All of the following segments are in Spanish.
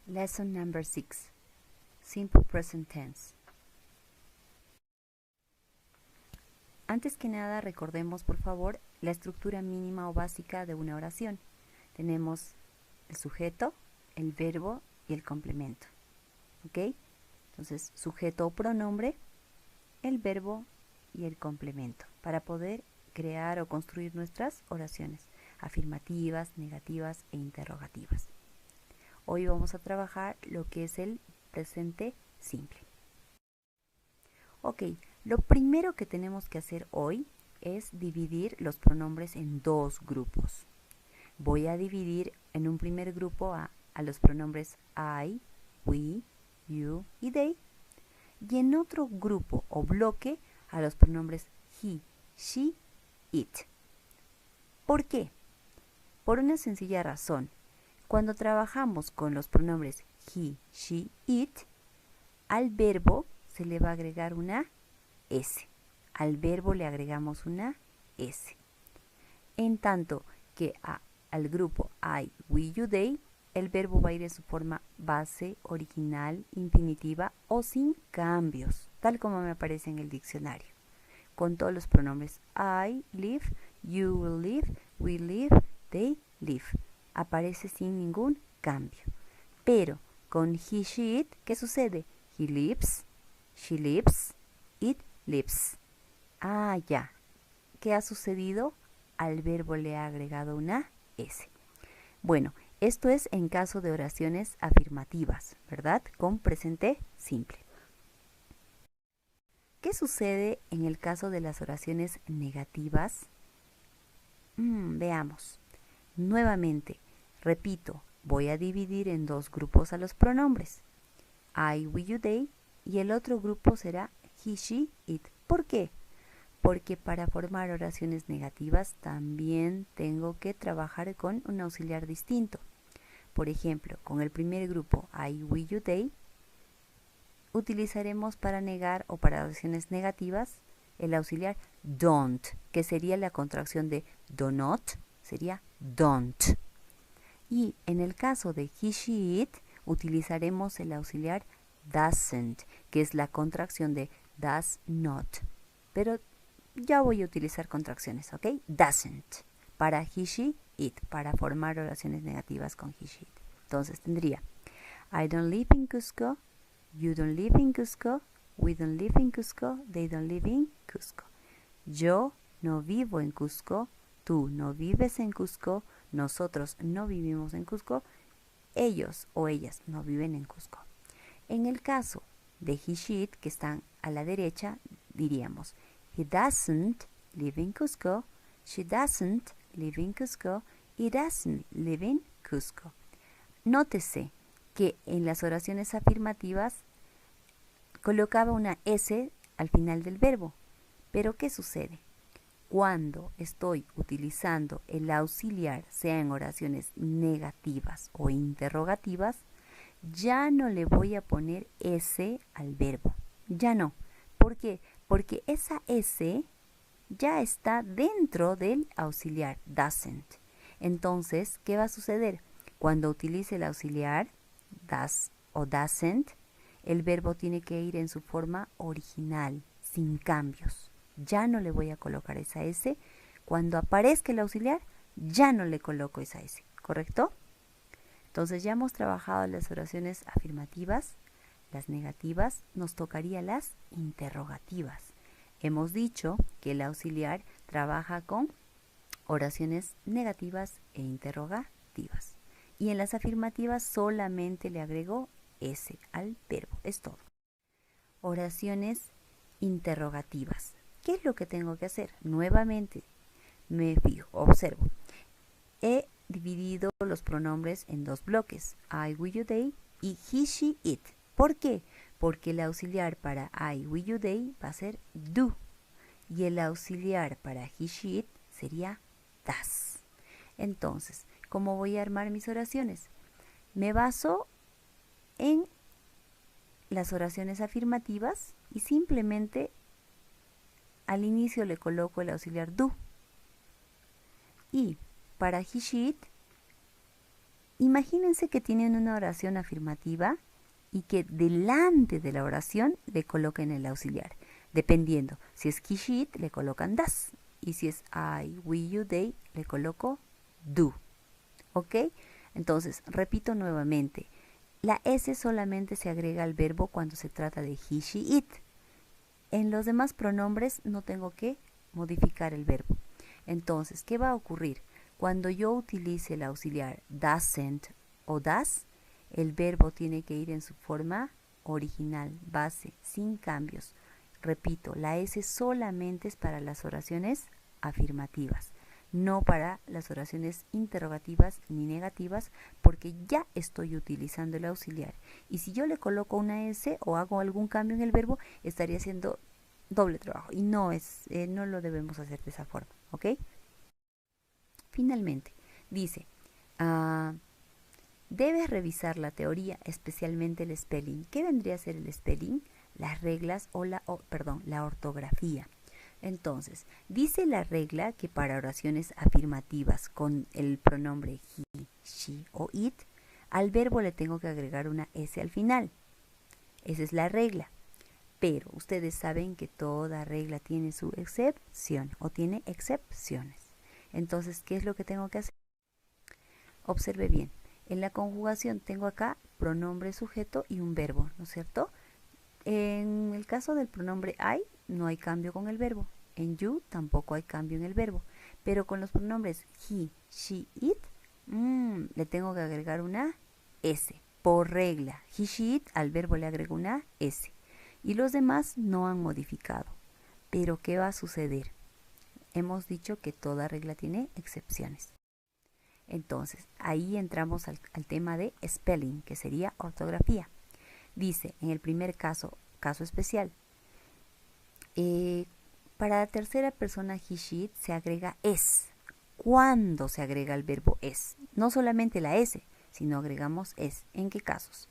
Lesson number 6. Simple Present Tense. Antes que nada, recordemos, por favor, la estructura mínima o básica de una oración. Tenemos el sujeto, el verbo y el complemento. ¿Ok? Entonces, sujeto o pronombre, el verbo y el complemento, para poder crear o construir nuestras oraciones afirmativas, negativas e interrogativas. Hoy vamos a trabajar lo que es el presente simple. Ok, lo primero que tenemos que hacer hoy es dividir los pronombres en dos grupos. Voy a dividir en un primer grupo a los pronombres I, we, you y they, y en otro grupo o bloque a los pronombres he, she, it. ¿Por qué? Por una sencilla razón. Cuando trabajamos con los pronombres he, she, it, al verbo se le va a agregar una S. Al verbo le agregamos una S. En tanto que al grupo I, we, you, they, el verbo va a ir en su forma base, original, infinitiva o sin cambios, tal como me aparece en el diccionario. Con todos los pronombres I live, you will live, we live, they live. Aparece sin ningún cambio. Pero con he, she, it, ¿qué sucede? He lives, she lives, it lives. Ah, ya. ¿Qué ha sucedido? Al verbo le ha agregado una S. Bueno, esto es en caso de oraciones afirmativas, ¿verdad? Con presente simple. ¿Qué sucede en el caso de las oraciones negativas? Veamos. Nuevamente, repito, voy a dividir en dos grupos a los pronombres. I, we, you, they, y el otro grupo será he, she, it. ¿Por qué? Porque para formar oraciones negativas también tengo que trabajar con un auxiliar distinto. Por ejemplo, con el primer grupo I, we, you, they, utilizaremos para negar o para oraciones negativas el auxiliar don't, que sería la contracción de do not, sería don't. Y en el caso de he, she, it, utilizaremos el auxiliar doesn't, que es la contracción de does not. Pero ya voy a utilizar contracciones, ¿ok? Doesn't, para he, she, it, para formar oraciones negativas con he, she, it. Entonces tendría I don't live in Cusco, you don't live in Cusco, we don't live in Cusco, they don't live in Cusco. Yo no vivo en Cusco, tú no vives en Cusco, nosotros no vivimos en Cusco, ellos o ellas no viven en Cusco. En el caso de he, she, it, que están a la derecha, diríamos he doesn't live in Cusco, she doesn't live in Cusco, he doesn't live in Cusco. Nótese que en las oraciones afirmativas colocaba una S al final del verbo. Pero ¿qué sucede? Cuando estoy utilizando el auxiliar, sea en oraciones negativas o interrogativas, ya no le voy a poner S al verbo. Ya no. ¿Por qué? Porque esa S ya está dentro del auxiliar doesn't. Entonces, ¿qué va a suceder? Cuando utilice el auxiliar does o doesn't, el verbo tiene que ir en su forma original, sin cambios. Ya no le voy a colocar esa S. Cuando aparezca el auxiliar, ya no le coloco esa S, ¿correcto? Entonces ya hemos trabajado las oraciones afirmativas, las negativas, nos tocaría las interrogativas. Hemos dicho que el auxiliar trabaja con oraciones negativas e interrogativas. Y en las afirmativas solamente le agrego S al verbo, es todo. Oraciones interrogativas. ¿Qué es lo que tengo que hacer? Nuevamente me fijo, observo. He dividido los pronombres en dos bloques, I, we, you, they y he, she, it. ¿Por qué? Porque el auxiliar para I, we, you, they va a ser do y el auxiliar para he, she, it sería does. Entonces, ¿cómo voy a armar mis oraciones? Me baso en las oraciones afirmativas y simplemente al inicio le coloco el auxiliar do. Y para he, she, it Imagínense que tienen una oración afirmativa y que delante de la oración le coloquen el auxiliar. Dependiendo, si es he, she, it, le colocan das. Y si es I, we, you, they, le coloco do. ¿Ok? Entonces, repito nuevamente. La S solamente se agrega al verbo cuando se trata de he, she, it. En los demás pronombres no tengo que modificar el verbo. Entonces, ¿qué va a ocurrir? Cuando yo utilice el auxiliar doesn't o does, el verbo tiene que ir en su forma original, base, sin cambios. Repito, la S solamente es para las oraciones afirmativas, no para las oraciones interrogativas ni negativas, porque ya estoy utilizando el auxiliar. Y si yo le coloco una S o hago algún cambio en el verbo, estaría haciendo doble trabajo y no lo debemos hacer de esa forma, ¿ok? Finalmente, dice, debes revisar la teoría, especialmente el spelling. ¿Qué vendría a ser el spelling? Las reglas o la ortografía. Entonces, dice la regla que para oraciones afirmativas con el pronombre he, she o it, al verbo le tengo que agregar una S al final. Esa es la regla. Pero ustedes saben que toda regla tiene su excepción o tiene excepciones. Entonces, ¿qué es lo que tengo que hacer? Observe bien. En la conjugación tengo acá pronombre sujeto y un verbo, ¿no es cierto? En el caso del pronombre I, no hay cambio con el verbo. En you tampoco hay cambio en el verbo. Pero con los pronombres he, she, it, le tengo que agregar una S. Por regla, he, she, it, al verbo le agrego una S. Y los demás no han modificado. Pero ¿qué va a suceder? Hemos dicho que toda regla tiene excepciones. Entonces, ahí entramos al tema de spelling, que sería ortografía. Dice, en el primer caso especial, para la tercera persona he, she, it, se agrega es. ¿Cuándo se agrega el verbo es? No solamente la S, sino agregamos es. ¿En qué casos?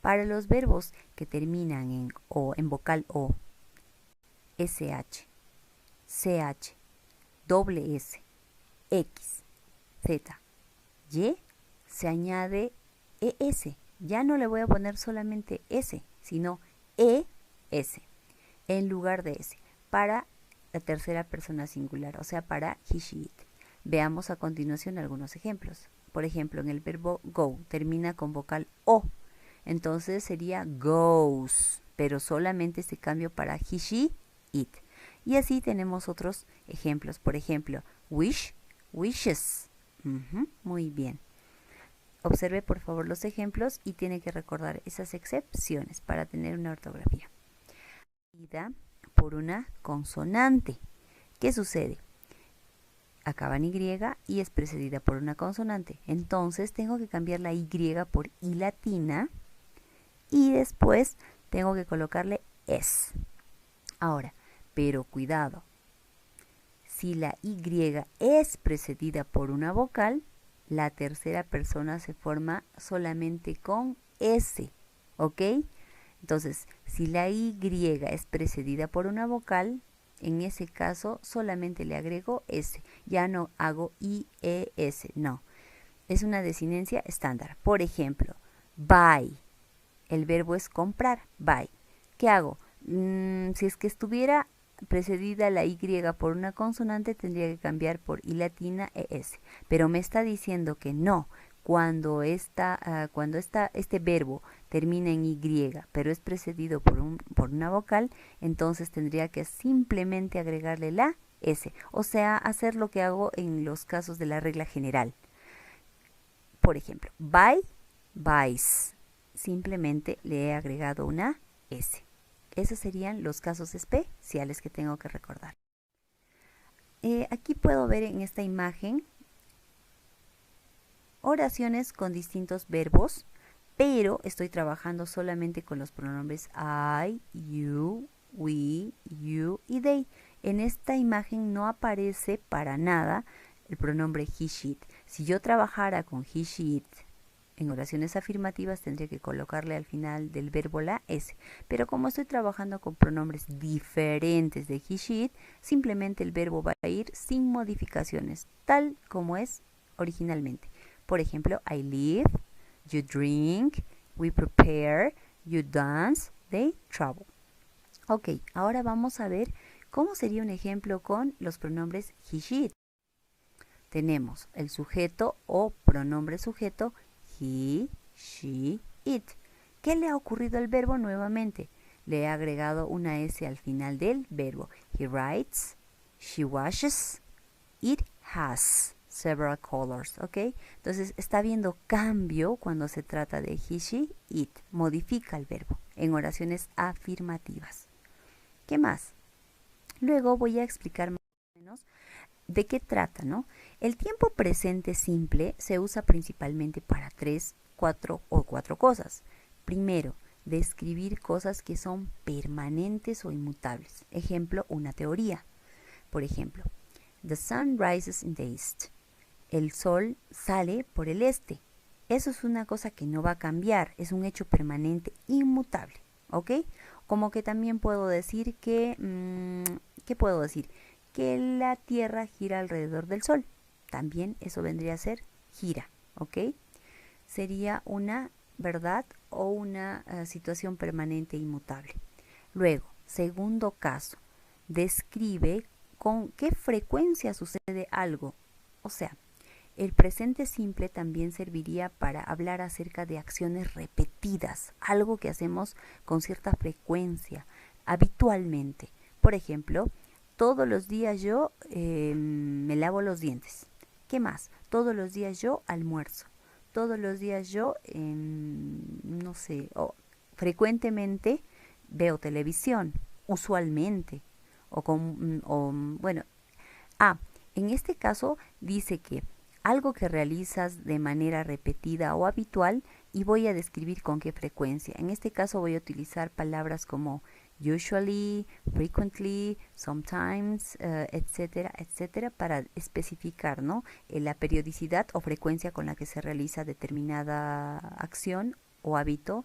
Para los verbos que terminan en o, en vocal O, SH, CH, doble S, X, Z, Y, se añade ES. Ya no le voy a poner solamente S, sino ES en lugar de S para la tercera persona singular, o sea, para he, she, it. Veamos a continuación algunos ejemplos. Por ejemplo, en el verbo go termina con vocal O, entonces sería goes, pero solamente este cambio para he, she, it. Y así tenemos otros ejemplos. Por ejemplo, wish, wishes. Muy bien. Observe por favor los ejemplos y tiene que recordar esas excepciones para tener una ortografía. Por una consonante. ¿Qué sucede? Acaba en Y y es precedida por una consonante. Entonces tengo que cambiar la Y por I latina y después tengo que colocarle es. Ahora, pero cuidado. Si la Y es precedida por una vocal, la tercera persona se forma solamente con S, ¿ok? Entonces, si la Y es precedida por una vocal, en ese caso solamente le agrego S. Ya no hago IES, no. Es una desinencia estándar. Por ejemplo, buy. El verbo es comprar, buy. ¿Qué hago? Si es que estuviera precedida la Y por una consonante, tendría que cambiar por I latina ES. Pero me está diciendo que no. Cuando este verbo termina en Y, pero es precedido por una vocal, entonces tendría que simplemente agregarle la S. O sea, hacer lo que hago en los casos de la regla general. Por ejemplo, buy, buys. Simplemente le he agregado una S. Esos serían los casos especiales que tengo que recordar. Aquí puedo ver en esta imagen oraciones con distintos verbos, pero estoy trabajando solamente con los pronombres I, you, we, you y they. En esta imagen no aparece para nada el pronombre he, she, it. Si yo trabajara con he, she, it en oraciones afirmativas, tendría que colocarle al final del verbo la S. Pero como estoy trabajando con pronombres diferentes de he, she, it, simplemente el verbo va a ir sin modificaciones, tal como es originalmente. Por ejemplo, I live, you drink, we prepare, you dance, they travel. Ok, ahora vamos a ver cómo sería un ejemplo con los pronombres he, she, it. Tenemos el sujeto o pronombre sujeto he, she, it. ¿Qué le ha ocurrido al verbo nuevamente? Le he agregado una S al final del verbo. He writes, she washes, it has several colors, ¿ok? Entonces está habiendo cambio cuando se trata de he, she, it. Modifica el verbo en oraciones afirmativas. ¿Qué más? Luego voy a explicar más o menos de qué trata, ¿no? El tiempo presente simple se usa principalmente para 3, 4 o 4 cosas. Primero, describir cosas que son permanentes o inmutables. Ejemplo, una teoría. Por ejemplo, the sun rises in the east. El sol sale por el este. Eso es una cosa que no va a cambiar, es un hecho permanente, inmutable, ¿ok? Como que también puedo decir que, ¿qué puedo decir? Que la Tierra gira alrededor del Sol. También eso vendría a ser gira, ¿ok? Sería una verdad o una situación permanente e inmutable. Luego, segundo caso, describe con qué frecuencia sucede algo. O sea, el presente simple también serviría para hablar acerca de acciones repetidas, algo que hacemos con cierta frecuencia, habitualmente. Por ejemplo, todos los días yo me lavo los dientes. ¿Qué más? Todos los días yo almuerzo. Todos los días yo, no sé, frecuentemente veo televisión, usualmente. Bueno, en este caso dice que algo que realizas de manera repetida o habitual y voy a describir con qué frecuencia. En este caso voy a utilizar palabras como usually, frequently, sometimes, etcétera, etcétera, para especificar, ¿no? La periodicidad o frecuencia con la que se realiza determinada acción o hábito.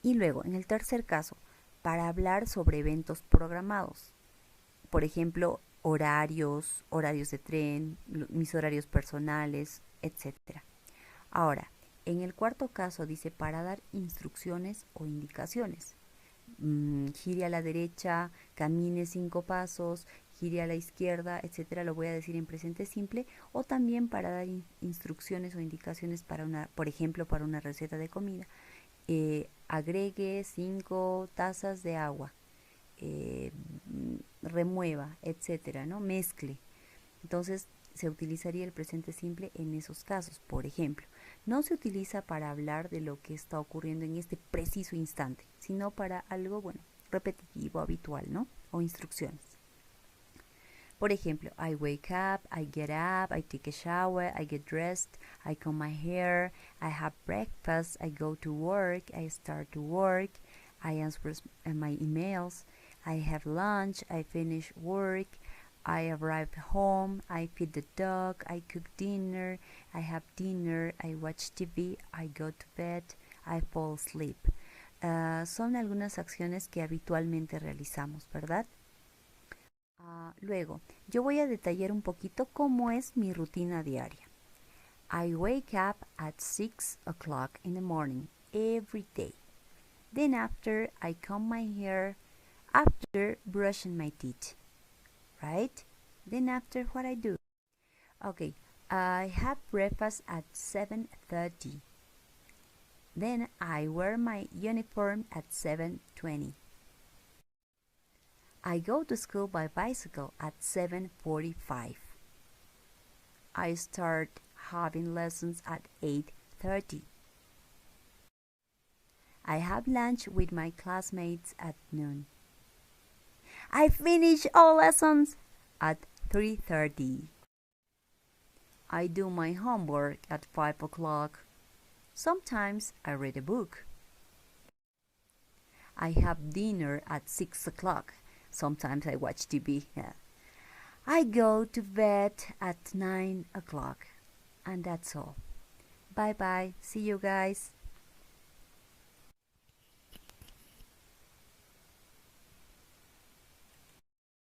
Y luego, en el tercer caso, para hablar sobre eventos programados. Por ejemplo, horarios de tren, mis horarios personales, etc. Ahora, en el cuarto caso dice para dar instrucciones o indicaciones. Gire a la derecha, camine 5 pasos, gire a la izquierda, etcétera. Lo voy a decir en presente simple. O también para dar instrucciones o indicaciones para por ejemplo, para una receta de comida. Agregue 5 tazas de agua. Remueva, etcétera, ¿no? Mezcle. Entonces se utilizaría el presente simple en esos casos. Por ejemplo, no se utiliza para hablar de lo que está ocurriendo en este preciso instante, sino para algo, bueno, repetitivo, habitual, ¿no? O instrucciones. Por ejemplo, I wake up, I get up, I take a shower, I get dressed, I comb my hair, I have breakfast, I go to work, I start to work, I answer my emails, I have lunch, I finish work, I arrive home, I feed the dog, I cook dinner, I have dinner, I watch TV, I go to bed, I fall asleep. Son algunas acciones que habitualmente realizamos, ¿verdad? Luego, yo voy a detallar un poquito cómo es mi rutina diaria. I wake up at 6 o'clock in the morning every day. Then after, I comb my hair after brushing my teeth, right? Then after, what I do? Okay, I have breakfast at 7:30. Then I wear my uniform at 7:20. I go to school by bicycle at 7:45. I start having lessons at 8:30. I have lunch with my classmates at noon. I finish all lessons at 3:30. I do my homework at 5 o'clock. Sometimes I read a book. I have dinner at 6 o'clock. Sometimes I watch TV. I go to bed at 9 o'clock. And that's all. Bye bye. See you guys.